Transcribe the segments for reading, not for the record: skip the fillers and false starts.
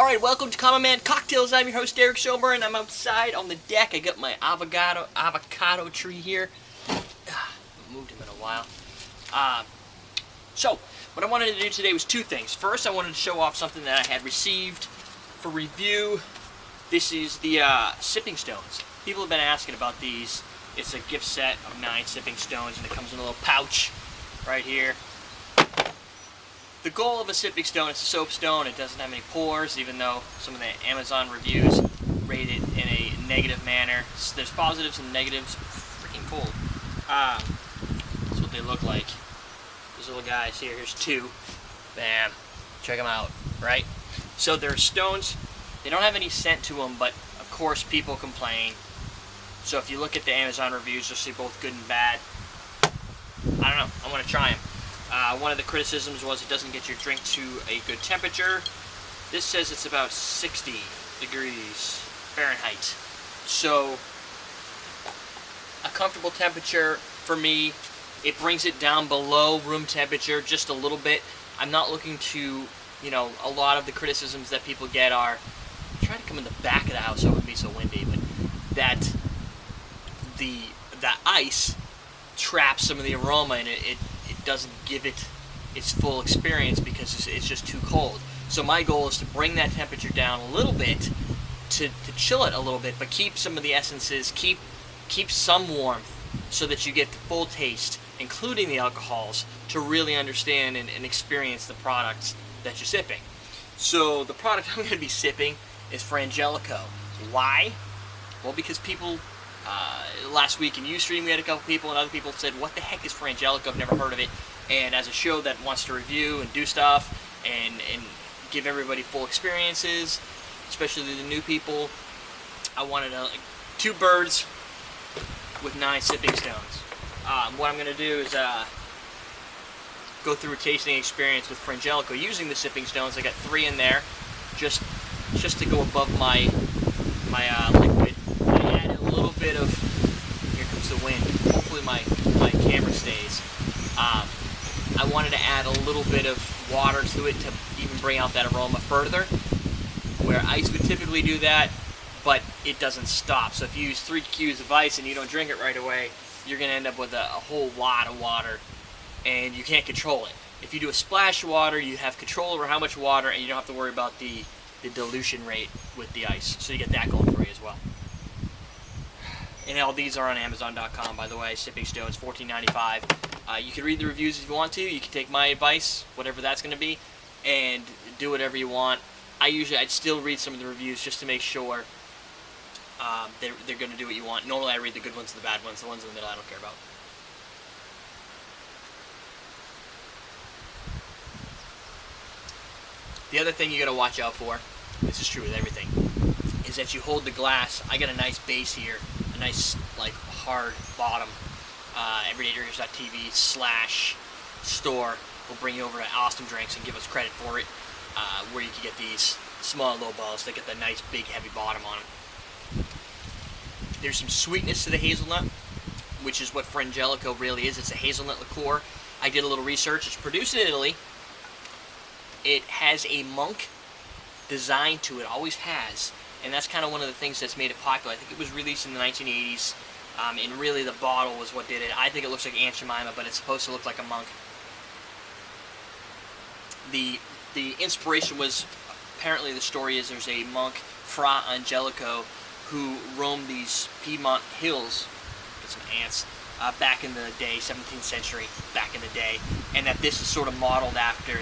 Alright, welcome to Common Man Cocktails. I'm your host, Derek Schober, and I'm outside on the deck. I got my avocado tree here. Haven't moved him in a while. So, what I wanted to do today was two things. First, I wanted to show off something that I had received for review. This is the sipping stones. People have been asking about these. It's a gift set of 9 sipping stones, and it comes in a little pouch right here. The goal of a sipping stone is a soap stone. It doesn't have any pores, even though some of the Amazon reviews rate it in a negative manner. So there's positives and negatives. Freaking cold. That's what they look like. These little guys here. Here's 2. Bam. Check them out. Right? So they're stones. They don't have any scent to them, but of course people complain. So if you look at the Amazon reviews, you'll see both good and bad. I don't know. I want to try them. One of the criticisms was it doesn't get your drink to a good temperature. This says it's about 60 degrees Fahrenheit. So, a comfortable temperature for me. It brings it down below room temperature just a little bit. I'm not looking to, a lot of the criticisms that people get are, try to come in the back of the house so it wouldn't be so windy, but that the ice traps some of the aroma and it doesn't give it its full experience because it's just too cold. So my goal is to bring that temperature down a little bit, to chill it a little bit, but keep some of the essences, keep some warmth so that you get the full taste, including the alcohols, to really understand and experience the products that you're sipping. So the product I'm going to be sipping is Frangelico. Why? Well, because people, last week in Ustream we had a couple people and other people said, what the heck is Frangelico? I've never heard of it. And as a show that wants to review and do stuff and give everybody full experiences, especially the new people, I wanted 2 birds with 9 sipping stones. What I'm going to do is go through a tasting experience with Frangelico using the sipping stones. I got 3 in there just to go above my liquid. I add a little bit of, here comes the wind, hopefully my camera stays. I wanted to add a little bit of water to it to even bring out that aroma further, where ice would typically do that, but it doesn't stop. So if you use 3 cubes of ice and you don't drink it right away, you're going to end up with a whole lot of water, and you can't control it. If you do a splash of water, you have control over how much water, and you don't have to worry about the dilution rate with the ice. So you get that going for you as well. And all these are on Amazon.com, by the way. Sipping stones, $14.95. You can read the reviews if you want to. You can take my advice, whatever that's going to be, and do whatever you want. I'd still read some of the reviews just to make sure they're going to do what you want. Normally I read the good ones and the bad ones. The ones in the middle I don't care about. The other thing you got to watch out for, this is true with everything, is that you hold the glass. I got a nice base here, a nice hard bottom. EverydayDrinkers.tv/store will bring you over to Awesome Drinks and give us credit for it, where you can get these small low balls. They get the nice big heavy bottom on them. There's some sweetness to the hazelnut, which is what Frangelico really is. It's a hazelnut liqueur. I did a little research. It's produced in Italy. It has a monk design to it, always has, and that's kind of one of the things that's made it popular. I think it was released in the 1980s, and really the bottle was what did it. I think it looks like Aunt Jemima, but it's supposed to look like a monk. The inspiration was, apparently the story is there's a monk, Fra Angelico, who roamed these Piedmont hills, get some ants, back in the day, 17th century, back in the day, and that this is sort of modeled after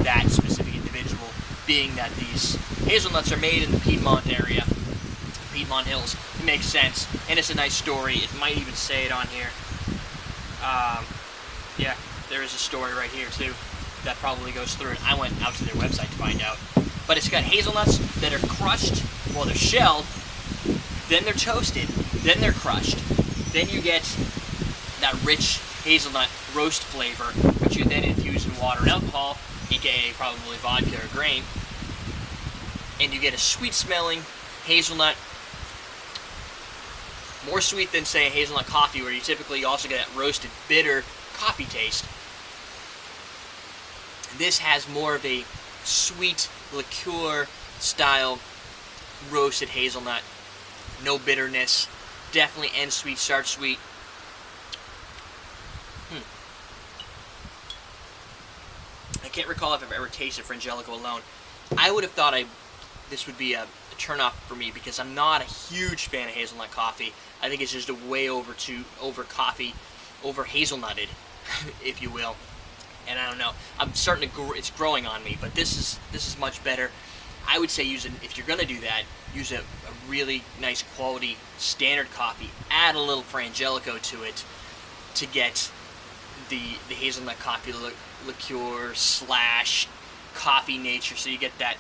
that specific individual, being that these hazelnuts are made in the Piedmont area, Piedmont Hills. It makes sense, and it's a nice story. It might even say it on here. Yeah, there is a story right here too that probably goes through it. I went out to their website to find out. But it's got hazelnuts that are crushed, well, they're shelled, then they're toasted, then they're crushed. Then you get that rich hazelnut roast flavor, which you then infuse in water and alcohol, aka probably vodka or grain, and you get a sweet-smelling hazelnut, more sweet than, say, a hazelnut coffee, where you typically also get that roasted, bitter coffee taste. This has more of a sweet liqueur style roasted hazelnut. No bitterness. Definitely end sweet, start sweet. I can't recall if I've ever tasted Frangelico alone. I would have thought this would be a turnoff for me because I'm not a huge fan of hazelnut coffee. I think it's just a way over coffee, over hazelnutted, if you will. And I don't know. I'm starting to it's growing on me, but this is much better. I would say if you're gonna do that, use a really nice quality standard coffee. Add a little Frangelico to it to get the hazelnut coffee liqueur / coffee nature, so you get that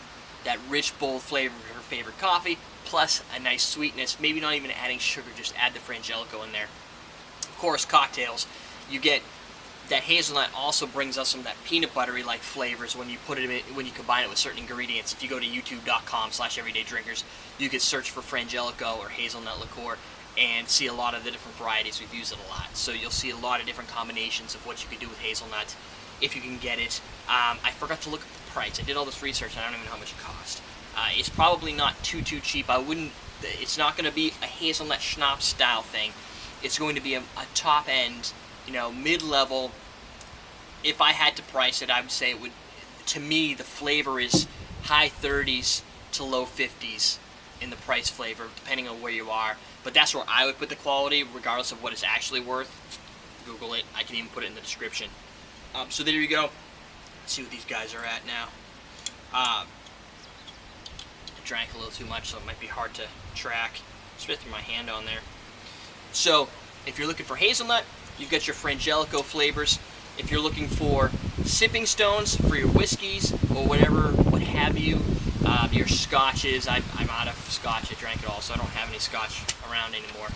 rich, bold flavor of your favorite coffee, plus a nice sweetness. Maybe not even adding sugar, just add the Frangelico in there. Of course, cocktails, you get that hazelnut also brings us some of that peanut buttery like flavors when you put it in, when you combine it with certain ingredients. If you go to youtube.com/everydaydrinkers, you can search for Frangelico or hazelnut liqueur and see a lot of the different varieties. We've used it a lot, so you'll see a lot of different combinations of what you can do with hazelnut if you can get it. I forgot to look at the price. I did all this research and I don't even know how much it cost. It's probably not too cheap. It's not going to be a hazelnut schnapps style thing. It's going to be a top end, mid-level. If I had to price it, I would say it would. To me, the flavor is high 30s to low 50s in the price flavor, depending on where you are. But that's where I would put the quality, regardless of what it's actually worth. Google it. I can even put it in the description. So there you go. Let's see what these guys are at now. I drank a little too much, so it might be hard to track. Just threw my hand on there. So if you're looking for hazelnut, you've got your Frangelico flavors. If you're looking for sipping stones for your whiskeys or what have you, your scotches. I'm out of scotch. I drank it all, so I don't have any scotch around anymore.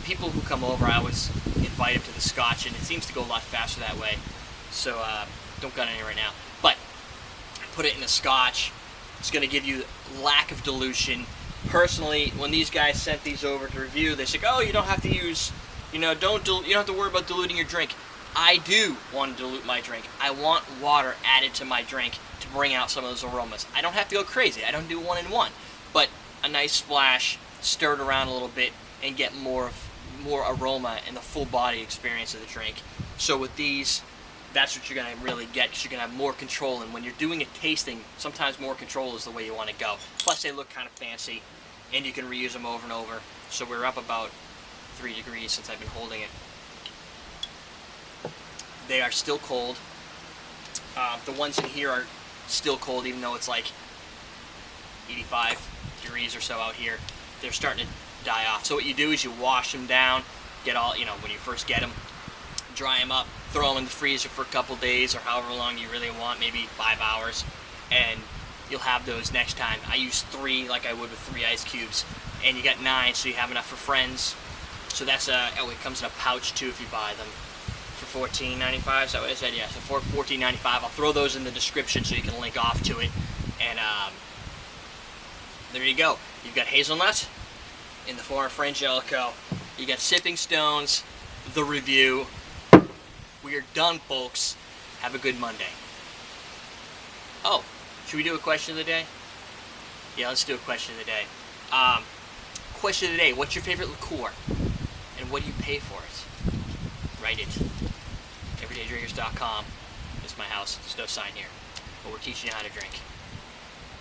People who come over, I always invite them to the scotch, and it seems to go a lot faster that way. So don't got any right now. But put it in a scotch. It's going to give you lack of dilution. Personally, when these guys sent these over to review, they said, "Oh, you don't have to use, you don't have to worry about diluting your drink." I do want to dilute my drink. I want water added to my drink to bring out some of those aromas. I don't have to go crazy. I don't do 1-in-1, but a nice splash, stir it around a little bit, and get more aroma and the full body experience of the drink. So with these, that's what you're going to really get, because you're going to have more control. And when you're doing a tasting, sometimes more control is the way you want to go. Plus, they look kind of fancy, and you can reuse them over and over. So we're up about 3 degrees since I've been holding it. They are still cold. The ones in here are still cold, even though it's like 85 degrees or so out here. They're starting to die off. So what you do is you wash them down, get all, when you first get them, dry them up, throw them in the freezer for a couple days or however long you really want, maybe 5 hours, and you'll have those next time. I use 3 like I would with 3 ice cubes, and you got 9, so you have enough for friends. So that's it comes in a pouch too if you buy them for $14.95. Is that what I said? Yeah, so for $14.95. I'll throw those in the description so you can link off to it. And there you go. You've got hazelnut in the form of Frangelico. You got sipping stones, the review. We are done, folks. Have a good Monday. Oh, should we do a question of the day? Yeah, let's do a question of the day. Question of the day: what's your favorite liqueur, and what do you pay for it? Write it. everydaydrinkers.com is my house. There's no sign here, but we're teaching you how to drink.